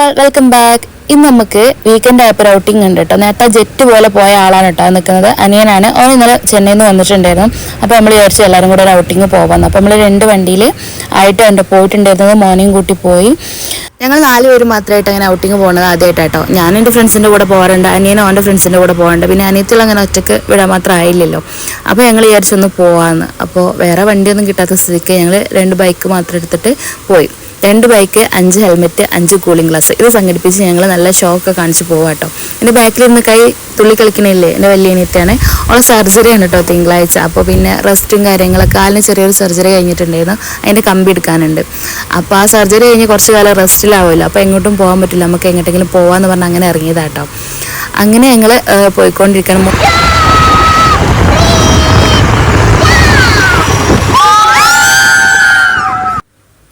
all, welcome back. ഇന്ന് നമുക്ക് weekend ആയപ്പോൾ ഔട്ടിംഗ് ഉണ്ട് കേട്ടോ. നേരത്തെ ജെറ്റ് പോലെ പോയ ആളാണ് കേട്ടോ നിൽക്കുന്നത്. അനിയനാണ്. അവൻ ഇന്നലെ ചെന്നൈയിൽ നിന്ന് വന്നിട്ടുണ്ടായിരുന്നു. അപ്പോൾ നമ്മൾ വിചാരിച്ചു എല്ലാവരും കൂടെ ഒരു ഔട്ടിങ് പോകാമെന്ന്. അപ്പോൾ നമ്മൾ 2 വണ്ടിയിൽ ആയിട്ട് പോയിട്ടുണ്ടായിരുന്നത്. മോർണിംഗ് കൂട്ടി പോയി. ഞങ്ങൾ 4 പേര് മാത്രമായിട്ട് അങ്ങനെ ഔട്ടിങ് പോകുന്നത് ആദ്യമായിട്ടോ. ഞാൻ എൻ്റെ ഫ്രണ്ട്സിൻ്റെ കൂടെ പോകാറുണ്ട്, അനിയനും അവൻ്റെ ഫ്രണ്ട്സിൻ്റെ കൂടെ പോകാറുണ്ട്. പിന്നെ അനിയത്തിൽ അങ്ങനെ ഒറ്റയ്ക്ക് വിടാൻ മാത്രം ആയില്ലല്ലോ. അപ്പോൾ ഞങ്ങൾ വിചാരിച്ചൊന്ന് പോകാമെന്ന്. അപ്പോൾ വേറെ വണ്ടിയൊന്നും കിട്ടാത്ത സ്ഥിതിക്ക് ഞങ്ങൾ 2 ബൈക്ക് മാത്രം എടുത്തിട്ട് പോയി. 2 ബൈക്ക്, 5 ഹെൽമെറ്റ്, 5 കൂളിംഗ് ഗ്ലാസ് ഇത് സംഘടിപ്പിച്ച് ഞങ്ങൾ നല്ല ഷോക്ക് കാണിച്ച് പോകാം കേട്ടോ. എൻ്റെ ബാക്കിലിരുന്ന് കൈ തുള്ളി കളിക്കണില്ലേ, എൻ്റെ വലിയ അനിയത്തിയാണ്. അവളെ സർജറിയാണ് കേട്ടോ തിങ്കളാഴ്ച. അപ്പോൾ പിന്നെ റെസ്റ്റും കാര്യങ്ങളൊക്കെ, കാലിന് ചെറിയൊരു സർജറി കഴിഞ്ഞിട്ടുണ്ടായിരുന്നു. അതിൻ്റെ കമ്പി എടുക്കാനുണ്ട്. അപ്പോൾ ആ സർജറി കഴിഞ്ഞ് കുറച്ച് കാലം റെസ്റ്റിലാവുമല്ലോ. അപ്പോൾ എങ്ങോട്ടും പോകാൻ പറ്റില്ല, നമുക്ക് എങ്ങോട്ടെങ്കിലും പോകാമെന്ന് പറഞ്ഞാൽ അങ്ങനെ ഇറങ്ങിയതാട്ടോ. അങ്ങനെ ഞങ്ങൾ പോയിക്കൊണ്ടിരിക്കണം.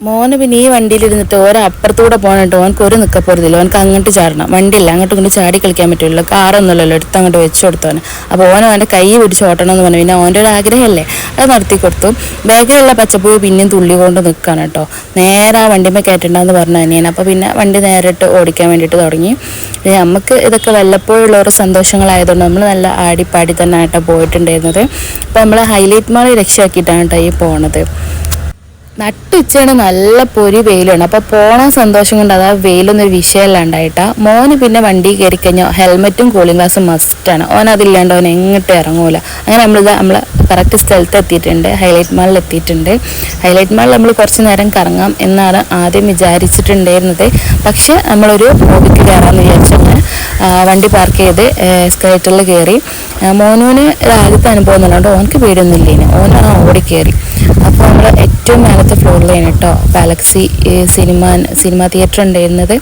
മോന് പിന്നെ ഈ വണ്ടിയിലിരുന്നിട്ട് അപ്പുറത്തൂടെ പോകണിട്ട് ഓനക്ക് ഒരു നിൽക്കപ്പോരുന്നില്ല. ഓനക്ക് അങ്ങോട്ട് ചാടണം. വണ്ടിയില്ല, അങ്ങോട്ട് ഇങ്ങോട്ട് ചാടി കളിക്കാൻ പറ്റില്ലല്ലോ. കാറൊന്നുമല്ലല്ലോ, എടുത്ത് അങ്ങോട്ട് വെച്ച് കൊടുത്തോനെ. അപ്പോൾ ഓനോ അവൻ്റെ കൈ പിടിച്ച് ഓട്ടണം എന്ന് പറഞ്ഞു. പിന്നെ ഓൻ്റെ ഒരു ആഗ്രഹമല്ലേ, അത് നടത്തി കൊടുത്തു. ബാഗിലുള്ള പച്ചപ്പൂവ് പിന്നെയും തുള്ളി കൊണ്ട് നിൽക്കുകയാണ് കേട്ടോ. നേരെ ആ വണ്ടിമേ കയറ്റണ്ടെന്ന് പറഞ്ഞു അനിയൻ. അപ്പോൾ പിന്നെ വണ്ടി നേരിട്ട് ഓടിക്കാൻ വേണ്ടിയിട്ട് തുടങ്ങി. നമുക്ക് ഇതൊക്കെ വല്ലപ്പോഴുള്ള ഓരോ സന്തോഷങ്ങളായതുകൊണ്ട് നമ്മൾ നല്ല ആടിപ്പാടി തന്നെ ആയിട്ടാണ് പോയിട്ടുണ്ടായിരുന്നത്. അപ്പോൾ നമ്മൾ ഹൈലൈറ്റ് മാൾ രക്ഷയാക്കിയിട്ടാണ് കേട്ടോ ഈ പോണത്. നട്ടുച്ചയാണ്, നല്ല പൊരി വെയിലാണ്. അപ്പോൾ പോണ സന്തോഷം കൊണ്ട് അതാ വെയിലൊന്നൊരു വിഷയമല്ലാണ്ടായിട്ടാ. മോന് പിന്നെ വണ്ടി കയറി കഴിഞ്ഞാൽ ഹെൽമെറ്റും കൂളിംഗ് ഗ്ലാസും മസ്റ്റാണ്. ഓൻ അതില്ലാണ്ട് ഓൻ എങ്ങോട്ടും ഇറങ്ങൂല. അങ്ങനെ നമ്മൾ കറക്റ്റ് സ്ഥലത്ത് എത്തിയിട്ടുണ്ട്. ഹൈലൈറ്റ് മാളിൽ എത്തിയിട്ടുണ്ട്. ഹൈലൈറ്റ് മാളിൽ നമ്മൾ കുറച്ച് നേരം കറങ്ങാം എന്നാണ് ആദ്യം വിചാരിച്ചിട്ടുണ്ടായിരുന്നത്. പക്ഷെ നമ്മളൊരു മൂവിക്ക് കയറാമെന്ന് വിചാരിച്ചങ്ങനെ വണ്ടി പാർക്ക് ചെയ്ത് എസ്കലേറ്ററിൽ കയറി. മോനൂന് ആദ്യത്തെ അനുഭവം എന്നുള്ളത് ഓനക്ക് പേടിയൊന്നുമില്ലേന്, ഓനാണ് ഓടി കയറി. അപ്പോൾ നമ്മൾ ഏറ്റവും മേലത്തെ ഫ്ലോറിലാണ് കേട്ടോ ഗാലക്സി സിനിമ തിയേറ്റർ ഉണ്ടായിരുന്നത്.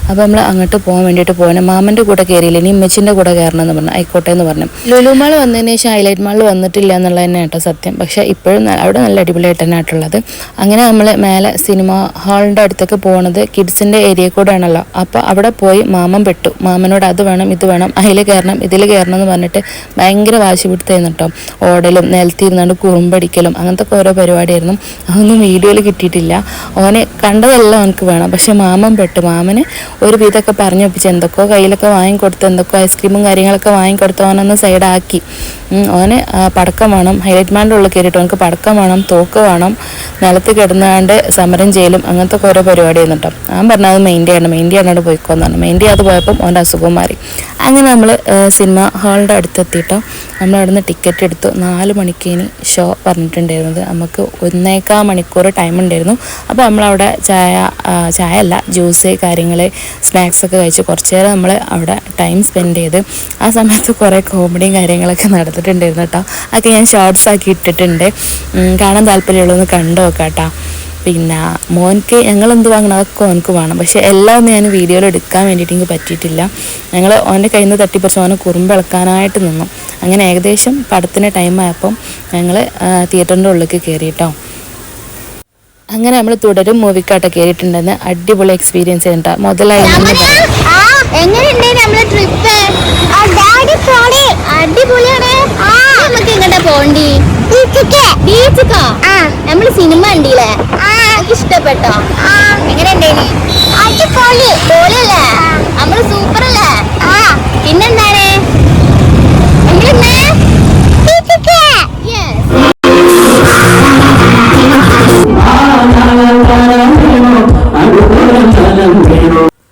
അപ്പോൾ നമ്മൾ അങ്ങോട്ട് പോകാൻ വേണ്ടിയിട്ട് പോകണം. മാമൻ്റെ കൂടെ കയറിയില്ല, ഇനി ഉമ്മച്ചിൻ്റെ കൂടെ കയറണം എന്ന് പറഞ്ഞു. ആയിക്കോട്ടെ എന്ന് പറഞ്ഞു. ലുലു മാൾ വന്നതിന് ശേഷം ഹൈലൈറ്റ് മാളിൽ വന്നിട്ടില്ല എന്നുള്ളത് തന്നെ കേട്ടോ സത്യം. പക്ഷേ ഇപ്പോഴും അവിടെ നല്ല അടിപൊളിയായിട്ട് തന്നെ ആയിട്ടുള്ളത്. അങ്ങനെ നമ്മൾ മേലെ സിനിമ ഹാളിൻ്റെ അടുത്തേക്ക് പോകുന്നത് കിഡ്സിൻ്റെ ഏരിയ കൂടെ ആണല്ലോ. അപ്പോൾ അവിടെ പോയി മാമൻ പെട്ടു. മാമനോട് അത് വേണം ഇത് വേണം, അതിൽ കയറണം ഇതിൽ കയറണം എന്ന് പറഞ്ഞിട്ട് ഭയങ്കര വാശി പിടുത്തായിരുന്നു കേട്ടോ. ഓടലും നിലത്തിരുന്നാണ്ട് കുറുമ്പടിക്കലും അങ്ങനത്തെ ഓരോ പരിപാടിയായിരുന്നു. അതൊന്നും വീഡിയോയിൽ കിട്ടിയിട്ടില്ല. ഓനെ കണ്ടതെല്ലാം അവനക്ക് വേണം. പക്ഷെ മാമൻ പെട്ടു. മാമന് ഒരു വിധമൊക്കെ പറഞ്ഞു ഒപ്പിച്ച് എന്തൊക്കെയോ കയ്യിലൊക്കെ വാങ്ങിക്കൊടുത്ത്, എന്തൊക്കെയോ ഐസ്ക്രീമും കാര്യങ്ങളൊക്കെ വാങ്ങിക്കൊടുത്ത് ഓനൊന്ന് സൈഡാക്കി. ഓന് പടക്കം വേണം. ഹൈലൈറ്റ് മാളിൻ്റെ ഉള്ളിൽ കയറിയിട്ട് അവനക്ക് പടക്കം വേണം, തോക്ക് വേണം, നിലത്ത് കിടന്നാണ്ട് സമരം ചെയ്യലും അങ്ങനത്തെ ഓരോ പരിപാടിയായിരുന്നു കേട്ടോ. ഞാൻ പറഞ്ഞത് അത് മെയിൻ ചെയ്യാണ്ട് പോയിക്കോന്ന് പറഞ്ഞു. മെയിൻ ചെയ്യാതെ പോയപ്പം അവൻ്റെ അസുഖം മാറി. അങ്ങനെ നമ്മൾ സിനിമ ഹാളിൻ്റെ അടുത്തെത്തിയിട്ടോ. നമ്മൾ അവിടെ നിന്ന് ടിക്കറ്റ് എടുത്തു. 4 മണിക്കേന് ഷോ പറഞ്ഞിട്ടുണ്ടായിരുന്നത്. നമുക്ക് 1.25 മണിക്കൂർ ടൈം ഉണ്ടായിരുന്നു. അപ്പോൾ നമ്മളവിടെ ചായ അല്ല ജ്യൂസ് കാര്യങ്ങൾ സ്നാക്സൊക്കെ കഴിച്ച് കുറച്ച് നേരം നമ്മൾ അവിടെ ടൈം സ്പെൻഡ് ചെയ്ത്. ആ സമയത്ത് കുറേ കോമഡിയും കാര്യങ്ങളൊക്കെ നടന്നിട്ടുണ്ടായിരുന്നു കേട്ടോ. അതൊക്കെ ഞാൻ ഷോർട്സ് ആക്കി ഇട്ടിട്ടുണ്ട്. കാണാൻ താല്പര്യമുള്ളതൊന്ന് കണ്ടു നോക്കാം കേട്ടോ. പിന്നെ മോൻക്ക് ഞങ്ങൾ എന്ത് വാങ്ങണം അതൊക്കെ ഓനക്ക് വേണം. പക്ഷേ എല്ലാം ഒന്നും ഞാൻ വീഡിയോയിൽ എടുക്കാൻ വേണ്ടിയിട്ട് എനിക്ക് പറ്റിയിട്ടില്ല. ഞങ്ങൾ ഓൻ്റെ കയ്യിൽ നിന്ന് തട്ടിപ്പറിച്ച് ഓനെ കുറുമ്പിളക്കാനായിട്ട് നിന്നു. അങ്ങനെ ഏകദേശം പടത്തിന് ടൈമായപ്പം ഞങ്ങൾ തിയേറ്ററിൻ്റെ ഉള്ളിലേക്ക് കയറി കേട്ടോ. അങ്ങനെ നമ്മൾ തുടരും മൂവിക്കാട്ടോ കയറിയിട്ടുണ്ടെന്ന്. അടിപൊളി എക്സ്പീരിയൻസ് ചെയ്തിട്ടാ. മുതലായി നമ്മള് സിനിമ കണ്ടില്ലേ, ഇഷ്ടപ്പെട്ടോ? എങ്ങനെയുണ്ടേനി? പൊളിയല്ലേ, നമ്മള് സൂപ്പറല്ലേ? പിന്നെന്താണ്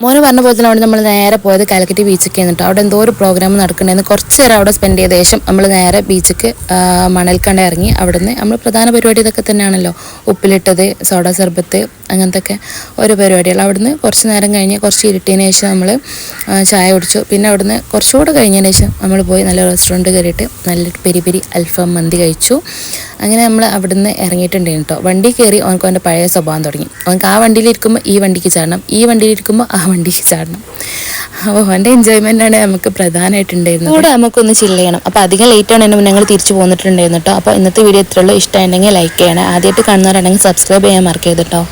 മോന് പറഞ്ഞ പോലെ തന്നെ അവിടെ നമ്മൾ നേരെ പോയത് കാലിക്കറ്റ് ബീച്ചൊക്കെ എന്നിട്ട് അവിടെ എന്തോ ഒരു പ്രോഗ്രാം നടക്കണ്ടായിരുന്നു. കുറച്ച് നേരം അവിടെ സ്പെൻഡ് ചെയ്ത ശേഷം നമ്മൾ നേരെ ബീച്ചിക്ക് മണൽക്കണ്ട ഇറങ്ങി. അവിടെ നിന്ന് നമ്മൾ പ്രധാന പരിപാടി ഇതൊക്കെ തന്നെയാണല്ലോ, ഉപ്പിലിട്ടത്, സോഡ സർബത്ത്, അങ്ങനത്തെ ഒക്കെ ഓരോ പരിപാടികൾ. അവിടുന്ന് കുറച്ച് നേരം കഴിഞ്ഞ് കുറച്ച് ഇരുട്ടിയതിന് ശേഷം നമ്മൾ ചായ കുടിച്ചു. പിന്നെ അവിടുന്ന് കുറച്ചുകൂടെ കഴിഞ്ഞതിന് ശേഷം നമ്മൾ പോയി നല്ല റെസ്റ്റോറൻറ്റ് കയറിയിട്ട് നല്ലൊരു പെരി അൽഫാം മന്തി കഴിച്ചു. അങ്ങനെ നമ്മൾ അവിടുന്ന് ഇറങ്ങിയിട്ടുണ്ടായിരുന്നു കേട്ടോ. വണ്ടി കയറി അവനക്ക് അവൻ്റെ പഴയ സ്വഭാവം തുടങ്ങി. അവനക്ക് ആ വണ്ടിയിലിരിക്കുമ്പോൾ ഈ വണ്ടിക്ക് ചാടണം, ഈ വണ്ടിയിലിരിക്കുമ്പോൾ ആ വണ്ടിക്ക് ചാടണം. അപ്പോൾ അവൻ്റെ എൻജോയ്മെൻറ്റാണ് നമുക്ക് പ്രധാനമായിട്ടുണ്ടായിരുന്നത്. കൂടെ നമുക്കൊന്ന് ചില്ല് ചെയ്യണം. അപ്പോൾ അധികം ലേറ്റ് ആണ് ഞങ്ങൾ തിരിച്ചു പോന്നിട്ടുണ്ടായിരുന്നു കേട്ടോ. അപ്പോൾ ഇന്നത്തെ വീഡിയോ ഇത്രയുള്ളൂ. ഇഷ്ടമായിട്ടുണ്ടെങ്കിൽ ലൈക്ക് ചെയ്യണം. ആദ്യമായിട്ട് കാണുന്നവരാണെങ്കിൽ സബ്സ്ക്രൈബ് ചെയ്യാൻ മറക്കരുത് കേട്ടോ.